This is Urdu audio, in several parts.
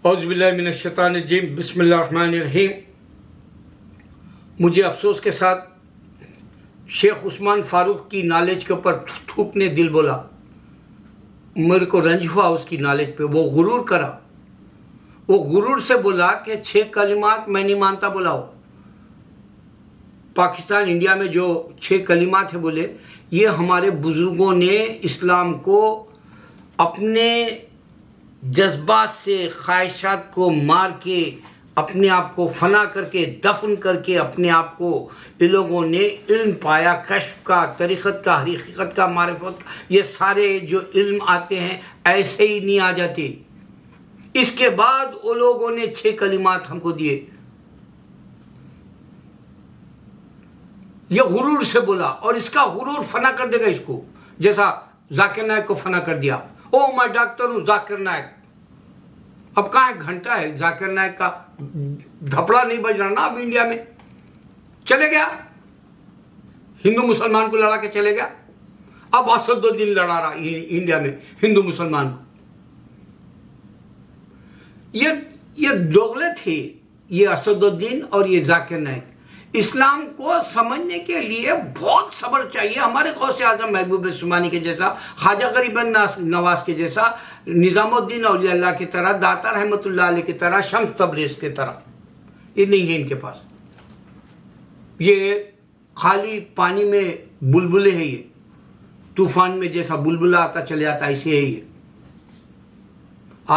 اعوذ باللہ من الشیطان الرجیم، بسم اللہ الرحمن الرحیم۔ مجھے افسوس کے ساتھ شیخ عثمان فاروق کی نالج کے اوپر تھوک نے دل بولا، میرے کو رنج ہوا اس کی نالج پہ۔ وہ غرور کرا، وہ غرور سے بولا کہ 6 کلمات میں نہیں مانتا بولا۔ ہو پاکستان انڈیا میں جو 6 کلمات ہیں بولے، یہ ہمارے بزرگوں نے اسلام کو اپنے جذبات سے، خواہشات کو مار کے، اپنے آپ کو فنا کر کے، دفن کر کے اپنے آپ کو ان لوگوں نے علم پایا، کشف کا، طریقت کا، حقیقت کا، معرفت کا۔ یہ سارے جو علم آتے ہیں ایسے ہی نہیں آ جاتے۔ اس کے بعد وہ لوگوں نے 6 کلمات ہم کو دیے۔ یہ غرور سے بولا، اور اس کا غرور فنا کر دے گا اس کو، جیسا ذاکر نائک کو فنا کر دیا۔ او میں ڈاکٹر ہوں ذاکر نائک۔ اب کہاں ایک گھنٹہ ہے ذاکر نائک کا دھپڑا نہیں بج رہا نا اب انڈیا میں۔ چلے گیا ہندو مسلمان کو لڑا کے چلے گیا۔ اب اسد الدین لڑا رہا انڈیا میں ہندو مسلمان کو۔ یہ دوغلے تھے، یہ اسد الدین اور یہ ذاکر نائک۔ اسلام کو سمجھنے کے لیے بہت صبر چاہیے۔ ہمارے غوث اعظم محبوب سبحانی کے جیسا، خواجہ غریب نواز کے جیسا، نظام الدین اولیاء اللہ کی طرح، داتا رحمۃ اللہ علیہ کی طرح، شمس تبریز کی طرح یہ نہیں ہے ان کے پاس۔ یہ خالی پانی میں بلبلے ہیں، یہ طوفان میں جیسا بلبلہ آتا چلے آتا ایسے ہے یہ۔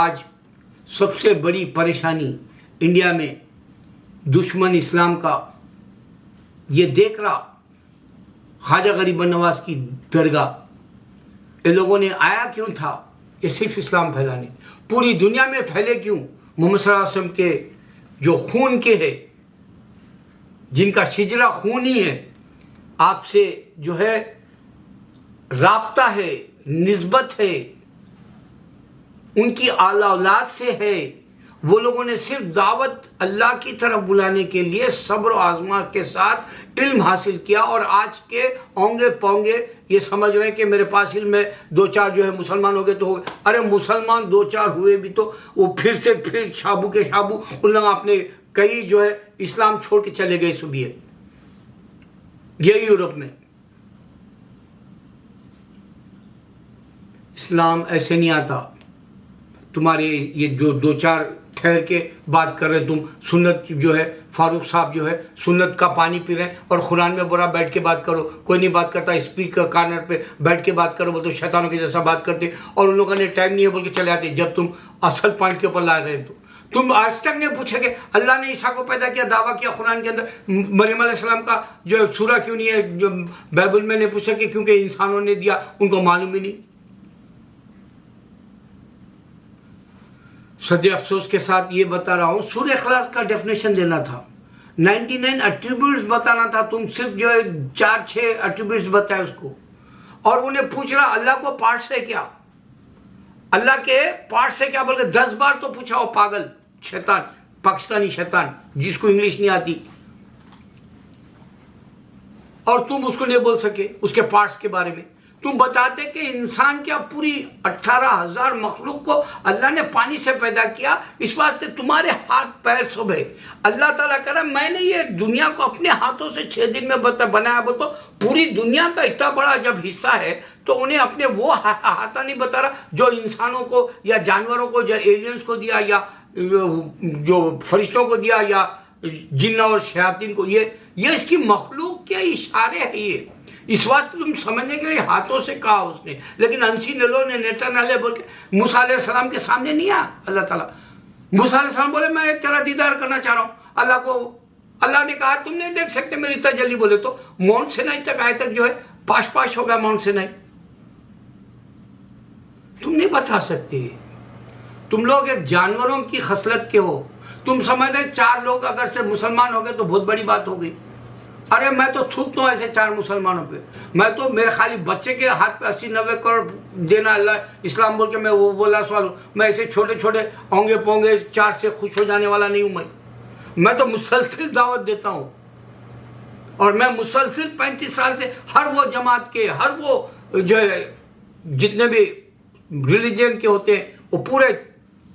آج سب سے بڑی پریشانی انڈیا میں دشمن اسلام کا یہ دیکھ رہا، خواجہ غریب نواز کی درگاہ، یہ لوگوں نے آیا کیوں تھا؟ یہ صرف اسلام پھیلانے۔ پوری دنیا میں پھیلے کیوں؟ محمد صلی اللہ علیہ وسلم کے جو خون کے ہے، جن کا شجرہ خون ہی ہے، آپ سے جو ہے رابطہ ہے، نسبت ہے، ان کی اعلیٰ اولاد سے ہے، وہ لوگوں نے صرف دعوت اللہ کی طرف بلانے کے لیے صبر و آزمائش کے ساتھ علم حاصل کیا، اور آج کے اونگے پونگے یہ سمجھ رہے ہیں کہ میرے پاس علم ہے، 2-4 جو ہے مسلمان ہو گئے تو ہو گئے۔ ارے مسلمان 2-4 ہوئے بھی تو وہ پھر شابو کے شابو ان لوگ اپنے کئی جو ہے اسلام چھوڑ کے چلے گئے صبح۔ یہ یورپ میں اسلام ایسے نہیں آتا۔ تمہارے یہ جو 2-4 ٹھہر کے بات کر رہے، تم سنت جو ہے، فاروق صاحب جو ہے سنت کا پانی پی رہے ہیں، اور قرآن میں برا بیٹھ کے بات کرو، کوئی نہیں بات کرتا، اسپیکر کارنر پہ بیٹھ کے بات کرو، وہ تو شیطانوں کے جیسا بات کرتے، اور ان لوگوں نے ٹائم نہیں ہے بول کے چلے آتے۔ جب تم اصل پوائنٹ کے اوپر لا رہے ہیں تو تم آج تک نہیں پوچھے کہ اللہ نے عیسیٰ کو پیدا کیا، دعویٰ کیا قرآن کے اندر، مریم علیہ السلام کا جو سورہ کیوں نہیں ہے جو بائبل میں نے پوچھا کہ کیونکہ انسانوں نے دیا، ان کو معلوم ہی نہیں۔ صد افسوس کے ساتھ یہ بتا رہا ہوں، سورہ اخلاص کا ڈیفینیشن دینا تھا، 99 ایٹریبیوٹس بتانا تھا، تم صرف جو ہے 4-6 ایٹریبیوٹس بتائے اس کو، اور انہیں پوچھ رہا اللہ کو پارٹ سے کیا، اللہ کے پارٹ سے کیا، بلکہ 10 بار تو پوچھا وہ پاگل شیطان، پاکستانی شیطان جس کو انگلش نہیں آتی، اور تم اس کو نہیں بول سکے اس کے پارٹس کے بارے میں۔ تم بتاتے کہ انسان کیا پوری 18,000 مخلوق کو اللہ نے پانی سے پیدا کیا، اس واسطے تمہارے ہاتھ پیر سب ہے۔ اللہ تعالیٰ کہہ رہا میں نے یہ دنیا کو اپنے ہاتھوں سے 6 دن میں بنایا، بول تو پوری دنیا کا اتنا بڑا جب حصہ ہے تو انہیں اپنے وہ ہاتھا نہیں بتا رہا جو انسانوں کو یا جانوروں کو یا ایلینز کو دیا یا جو فرشتوں کو دیا یا جن اور شیاطین کو۔ یہ اس کی مخلوق کے اشارے ہیں، یہ اس وقت تم سمجھنے کے لیے ہاتھوں سے کہا اس نے، لیکن انسی نلو نے نیٹن علیہ بول کے موسیٰ علیہ السلام کے سامنے نہیں آیا اللہ تعالیٰ۔ موسیٰ علیہ السلام بولے میں تیرا دیدار کرنا چاہ رہا ہوں اللہ کو۔ اللہ نے کہا تم نہیں دیکھ سکتے میری تجلی، بولے تو ماؤنٹ سینائی تک آئے تک جو ہے پاش ہو گیا ماؤنٹ سینائی۔ تم نہیں بتا سکتے، تم لوگ ایک جانوروں کی خصلت کے ہو۔ تم سمجھ رہے 4 لوگ اگر سے مسلمان ہو گئے تو بہت بڑی بات ہو گئی۔ ارے میں تو تھوکتا ہوں ایسے 4 مسلمانوں پہ، میں تو میرے خالی بچے کے ہاتھ پہ 80-90 کروڑ دینا اللہ اسلام بول کے میں وہ بولا سوال ہوں۔ میں ایسے چھوٹے اونگے پونگے 4 سے خوش ہو جانے والا نہیں ہوں۔ میں تو مسلسل دعوت دیتا ہوں، اور میں مسلسل 35 سال سے ہر وہ جماعت کے، ہر وہ جو ہے جتنے بھی ریلیجن کے ہوتے ہیں وہ پورے